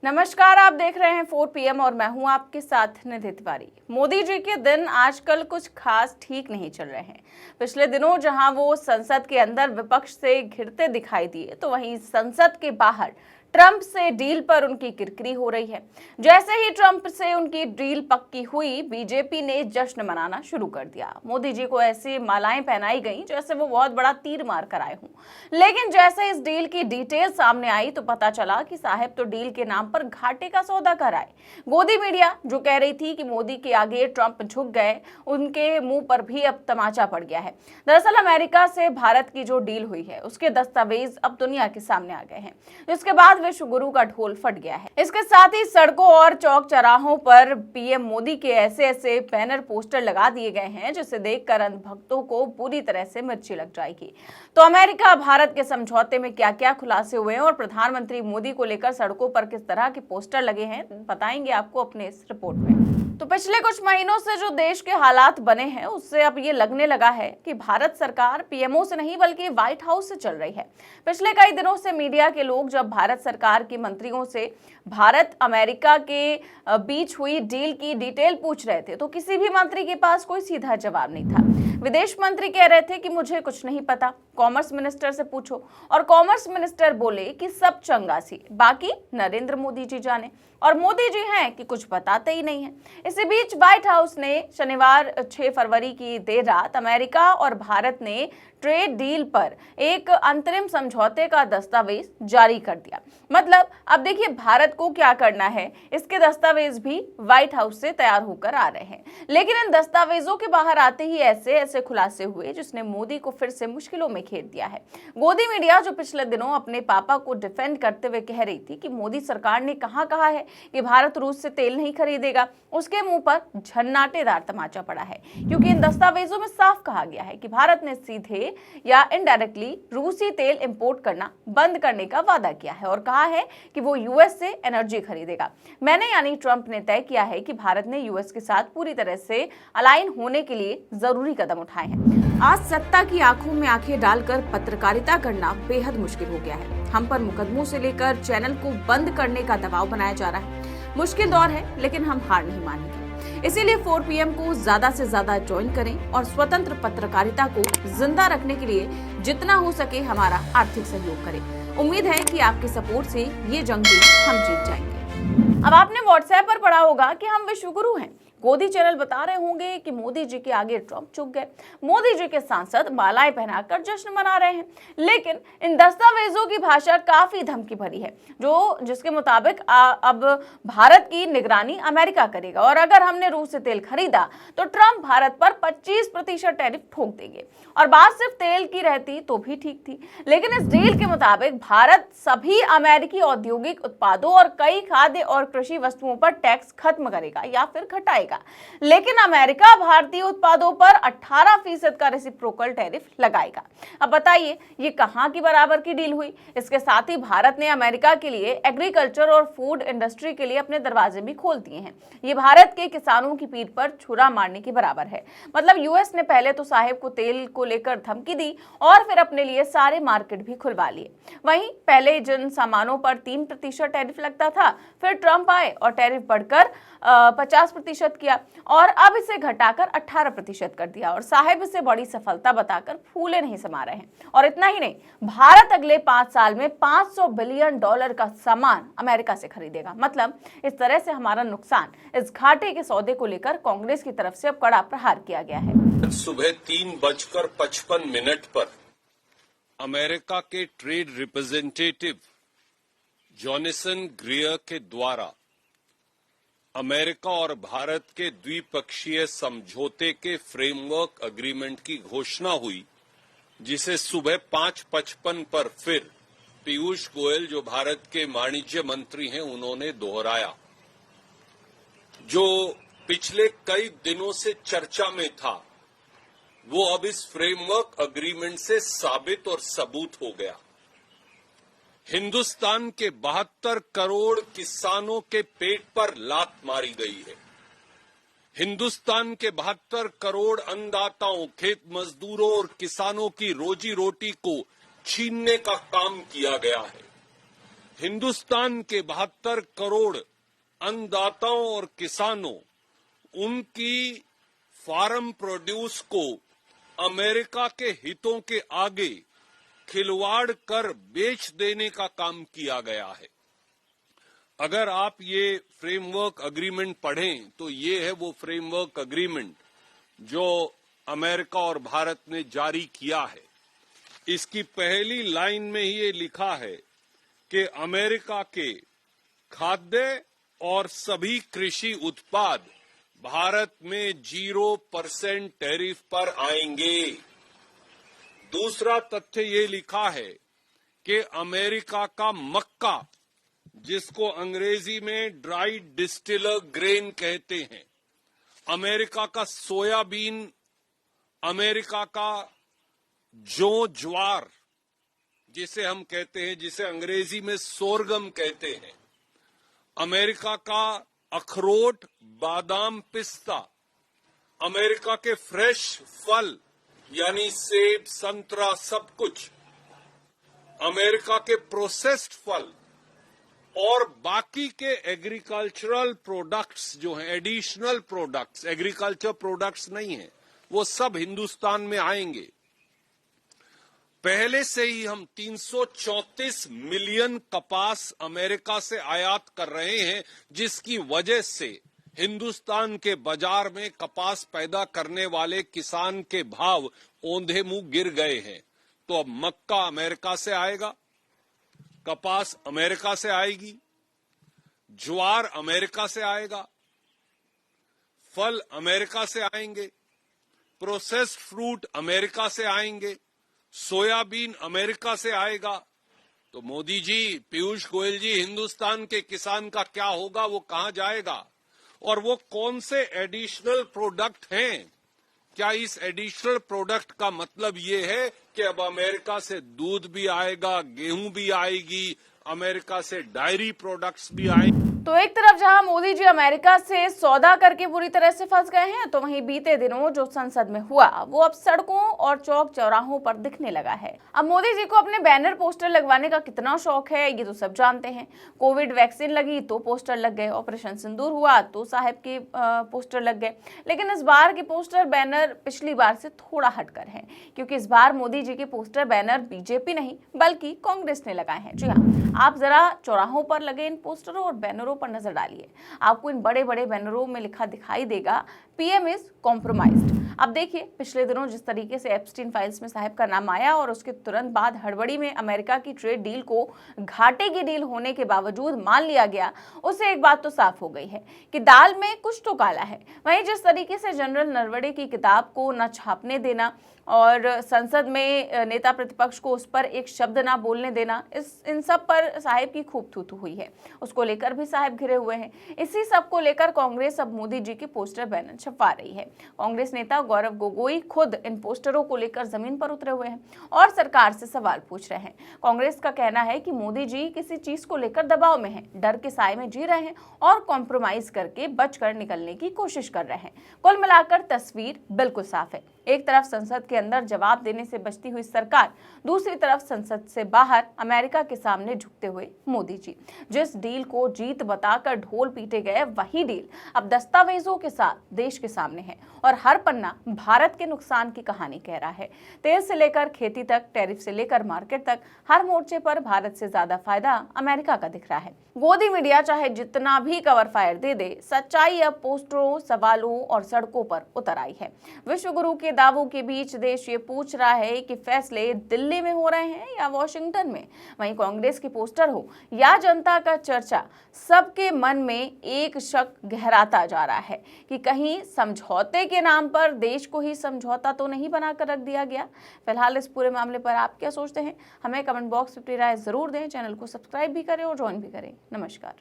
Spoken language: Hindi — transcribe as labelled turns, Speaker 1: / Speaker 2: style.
Speaker 1: नमस्कार, आप देख रहे हैं 4 PM और मैं हूं आपके साथ निधि तिवारी। मोदी जी के दिन आजकल कुछ खास ठीक नहीं चल रहे हैं। पिछले दिनों जहां वो संसद के अंदर विपक्ष से घिरते दिखाई दिए, तो वहीं संसद के बाहर ट्रंप से डील पर उनकी किरकिरी हो रही है। जैसे ही ट्रंप से उनकी डील पक्की हुई, बीजेपी ने जश्न मनाना शुरू कर दिया। मोदी जी को ऐसी मालाएं पहनाई गईं जैसे वो बहुत बड़ा तीर मार कर आए हों। लेकिन जैसे इस डील की डिटेल सामने आई तो पता चला कि साहब तो डील के नाम पर घाटे का सौदा कर आए। गोदी मीडिया जो कह रही थी कि मोदी के आगे ट्रंप झुक गए, उनके मुंह पर भी अब तमाचा पड़ गया है। दरअसल अमेरिका से भारत की जो डील हुई है, उसके दस्तावेज अब दुनिया के सामने आ गए हैं, जिसके बाद विश्व गुरु का ढोल फट गया है। इसके साथ ही सड़कों और चौक चौराहों पर पीएम मोदी के ऐसे बैनर पोस्टर लगा दिए गए हैं जिसे देखकर अंधभक्तों को पूरी तरह से मिर्ची लग जाएगी। तो अमेरिका भारत के समझौते में क्या क्या खुलासे हुए हैं और प्रधानमंत्री मोदी को लेकर सड़कों पर किस तरह के पोस्टर लगे हैं, बताएंगे आपको अपने इस रिपोर्ट में। तो पिछले कुछ महीनों से जो देश के हालात बने हैं, उससे अब ये लगने लगा है कि भारत सरकार पीएमओ से नहीं बल्कि व्हाइट हाउस से चल रही है। पिछले कई दिनों से मीडिया के लोग जब भारत सरकार के मंत्रियों से भारत अमेरिका के बीच हुई डील की डिटेल पूछ रहे थे, तो किसी भी मंत्री के पास कोई सीधा जवाब नहीं था। विदेश मंत्री कह रहे थे कि मुझे कुछ नहीं पता, कॉमर्स मिनिस्टर से पूछो, और कॉमर्स मिनिस्टर बोले कि सब चंगासी, बाकी नरेंद्र मोदी जी जाने, और मोदी जी हैं कि कुछ बताते ही नहीं है। इसी बीच व्हाइट हाउस ने शनिवार 6 फरवरी की देर रात अमेरिका और भारत ने ट्रेड डील पर एक अंतरिम समझौते का दस्तावेज जारी कर दिया। मतलब अब देखिए भारत को क्या करना है, इसके दस्तावेज भी व्हाइट हाउस से तैयार होकर आ रहे हैं। लेकिन इन दस्तावेजों के बाहर आते ही ऐसे खुलासे हुए जिसने मोदी को फिर से मुश्किलों में घेर दिया है। गोदी मीडिया जो पिछले दिनों अपने पापा को डिफेंड करते हुए कह रही थी कि मोदी सरकार ने कहा है कि भारत रूस से तेल नहीं खरीदेगा, उसके मुंह पर झन्नाटेदार तमाचा पड़ा है, क्योंकि इन दस्तावेजों में साफ कहा गया है कि भारत ने सीधे या इनडायरेक्टली रूसी तेल इंपोर्ट करना बंद करने का वादा किया है और कहा है कि वो यूएस से एनर्जी खरीदेगा। मैंने यानी ट्रंप ने तय किया है कि भारत ने यूएस के साथ पूरी तरह से अलाइन होने के लिए जरूरी कदम उठाए हैं। आज सत्ता की आंखों में आंखें डालकर पत्रकारिता करना बेहद मुश्किल हो गया है। हम पर मुकदमों से लेकर चैनल को बंद करने का दबाव बनाया जा रहा है। मुश्किल दौर है, लेकिन हम हार नहीं मानेंगे। इसीलिए 4 PM को ज्यादा से ज्यादा ज्वाइन करें और स्वतंत्र पत्रकारिता को जिंदा रखने के लिए जितना हो सके हमारा आर्थिक सहयोग करें। उम्मीद है कि आपके सपोर्ट से ये जंग भी हम जीत जाएंगे। अब आपने व्हाट्सएप पर पढ़ा होगा कि हम विश्वगुरु हैं। गोदी चैनल बता रहे होंगे कि मोदी जी के आगे ट्रंप झुक गए। मोदी जी के सांसद मालाएं पहनाकर जश्न मना रहे हैं। लेकिन इन दस्तावेजों की भाषा काफी धमकी भरी है, जिसके मुताबिक अब भारत की निगरानी अमेरिका करेगा और अगर हमने रूस से तेल खरीदा तो ट्रंप भारत पर 25% टैरिफ ठोक देंगे। और बात सिर्फ तेल की रहती तो भी ठीक थी, लेकिन इस डील के मुताबिक भारत सभी अमेरिकी औद्योगिक उत्पादों और कई खाद्य और कृषि वस्तुओं पर टैक्स खत्म करेगा या फिर घटाएगा। लेकिन अमेरिका भारतीय उत्पादों पर 18% का रेसिप्रोकल टैरिफ लगाएगा। अब बताइए ये कहां की बराबर की डील हुई। इसके साथ ही भारत ने अमेरिका के लिए एग्रीकल्चर और फूड इंडस्ट्री के लिए अपने दरवाजे भी खोल दिए हैं। ये भारत के किसानों की पीठ पर छुरा मारने के बराबर है। मतलब यूएस ने पहले तो साहेब को तेल को लेकर धमकी दी और फिर अपने लिए सारे मार्केट भी खुलवा लिए। वहीं पहले जिन सामानों पर 3% टैरिफ लगता था, फिर ट्रंप आए और टैरिफ बढ़कर 50% किया और अब इसे घटाकर 18% कर दिया और साहेब इसे बड़ी सफलता बताकर फूले नहीं समा रहे हैं। और इतना ही नहीं, भारत अगले 5 साल में $500 बिलियन का सामान अमेरिका से खरीदेगा। मतलब इस तरह से हमारा नुकसान, इस घाटे के सौदे को लेकर कांग्रेस की तरफ से अब कड़ा प्रहार किया गया है।
Speaker 2: सुबह 3:55 पर अमेरिका के ट्रेड रिप्रेजेंटेटिव जॉनसन ग्रियर के द्वारा अमेरिका और भारत के द्विपक्षीय समझौते के फ्रेमवर्क एग्रीमेंट की घोषणा हुई, जिसे सुबह 5:55 पर फिर पीयूष गोयल जो भारत के वाणिज्य मंत्री हैं उन्होंने दोहराया। जो पिछले कई दिनों से चर्चा में था वो अब इस फ्रेमवर्क एग्रीमेंट से साबित और सबूत हो गया। हिंदुस्तान के 72 करोड़ किसानों के पेट पर लात मारी गई है। हिंदुस्तान के 72 करोड़ अन्नदाताओं, खेत मजदूरों और किसानों की रोजी रोटी को छीनने का काम किया गया है। हिंदुस्तान के 72 करोड़ अन्नदाताओं और किसानों उनकी फार्म प्रोड्यूस को अमेरिका के हितों के आगे खिलवाड़ कर बेच देने का काम किया गया है। अगर आप ये फ्रेमवर्क अग्रीमेंट पढ़ें तो ये है वो फ्रेमवर्क अग्रीमेंट जो अमेरिका और भारत ने जारी किया है। इसकी पहली लाइन में ही ये लिखा है कि अमेरिका के खाद्य और सभी कृषि उत्पाद भारत में 0% टैरिफ पर आएंगे। दूसरा तथ्य ये लिखा है कि अमेरिका का मक्का, जिसको अंग्रेजी में ड्राई डिस्टिलर ग्रेन कहते हैं, अमेरिका का सोयाबीन, अमेरिका का ज्वार जिसे हम कहते हैं, जिसे अंग्रेजी में सोरगम कहते हैं, अमेरिका का अखरोट, बादाम, पिस्ता, अमेरिका के फ्रेश फल यानी सेब, संतरा, सब कुछ, अमेरिका के प्रोसेस्ड फल और बाकी के एग्रीकल्चरल प्रोडक्ट्स जो हैं, एडिशनल प्रोडक्ट्स, एग्रीकल्चर प्रोडक्ट्स नहीं है, वो सब हिंदुस्तान में आएंगे। पहले से ही हम 334 मिलियन कपास अमेरिका से आयात कर रहे हैं, जिसकी वजह से हिंदुस्तान के बाजार में कपास पैदा करने वाले किसान के भाव औंधे मुंह गिर गए हैं। तो अब मक्का अमेरिका से आएगा, कपास अमेरिका से आएगी, ज्वार अमेरिका से आएगा, फल अमेरिका से आएंगे, प्रोसेस्ड फ्रूट अमेरिका से आएंगे, सोयाबीन अमेरिका से आएगा। तो मोदी जी, पीयूष गोयल जी, हिंदुस्तान के किसान का क्या होगा, वो कहां जाएगा? और वो कौन से एडिशनल प्रोडक्ट हैं? क्या इस एडिशनल प्रोडक्ट का मतलब ये है कि अब अमेरिका से दूध भी आएगा, गेहूं भी आएगी, अमेरिका से डायरी प्रोडक्ट्स भी आएंगे?
Speaker 1: तो एक तरफ जहां मोदी जी अमेरिका से सौदा करके बुरी तरह से फंस गए हैं, तो वहीं बीते दिनों जो संसद में हुआ वो अब सड़कों और चौक चौराहों पर दिखने लगा है। अब मोदी जी को अपने बैनर पोस्टर लगवाने का कितना शौक है ये तो सब जानते हैं। कोविड वैक्सीन लगी तो पोस्टर लग गए, ऑपरेशन सिंदूर हुआ तो साहब के पोस्टर लग गए। लेकिन इस बार के पोस्टर बैनर पिछली बार से थोड़ा हटकर है, क्योंकि इस बार मोदी जी के पोस्टर बैनर बीजेपी नहीं बल्कि कांग्रेस ने लगाए हैं। जी हाँ, आप जरा चौराहों पर लगे इन पोस्टरों और बैनरों पर नजर डालिए। आपको इन बड़े बड़े बैनरों में लिखा दिखाई देगा, पीएम इज कॉम्प्रोमाइज्ड। अब देखिए, पिछले दिनों जिस तरीके से एप्स्टीन फाइल्स में साहब का नाम आया और उसके तुरंत बाद हड़बड़ी में अमेरिका की ट्रेड डील को घाटे की डील होने के बावजूद मान लिया गया, उससे एक बात तो साफ हो गई है कि दाल में कुछ तो काला है। वहीं जिस तरीके से जनरल नरवणे की किताब को न छापने देना और संसद में नेता प्रतिपक्ष को उस पर एक शब्द ना बोलने देना, इन सब पर साहब की खूब थू-थू हुई है। उसको लेकर भी साहब घिरे हुए हैं। इसी सब को लेकर कांग्रेस अब मोदी जी के पोस्टर बैनर छपवा रही है। कांग्रेस नेता गौरव गोगोई खुद इन पोस्टरों को लेकर जमीन पर उतरे हुए हैं और सरकार से सवाल पूछ रहे हैं। कांग्रेस का कहना है कि मोदी जी किसी चीज को लेकर दबाव में हैं, डर के साए में जी रहे हैं और कॉम्प्रोमाइज करके बचकर निकलने की कोशिश कर रहे हैं। कुल मिलाकर तस्वीर बिल्कुल साफ है। एक तरफ संसद के अंदर जवाब देने से बचती हुई सरकार, दूसरी तरफ संसद से बाहर अमेरिका के सामने झुकते हुए मोदी जी। जिस डील को जीत बताकर ढोल पीटे गए, वही डील अब दस्तावेजों के साथ देश के सामने है और हर पन्ना भारत के नुकसान की कहानी कह रहा है। तेल से लेकर खेती तक, टैरिफ से लेकर मार्केट तक, हर मोर्चे पर भारत से ज्यादा फायदा अमेरिका का दिख रहा है। गोदी मीडिया चाहे जितना भी कवर फायर दे दे, सच्चाई अब पोस्टरों, सवालों और सड़कों पर उतर आई है। विश्व गुरु के दावों के बीच देश ये पूछ रहा है कि फैसले दिल्ली में हो रहे हैं या वॉशिंगटन में। वहीं कांग्रेस के पोस्टर हो या जनता का चर्चा, सबके मन में एक शक गहराता जा रहा है कि कहीं समझौते के नाम पर देश को ही समझौता तो नहीं बनाकर रख दिया गया। फिलहाल इस पूरे मामले पर आप क्या सोचते हैं, हमें कमेंट बॉक्स में अपनी राय जरूर दें। चैनल को सब्सक्राइब भी करें और ज्वाइन भी करें। नमस्कार।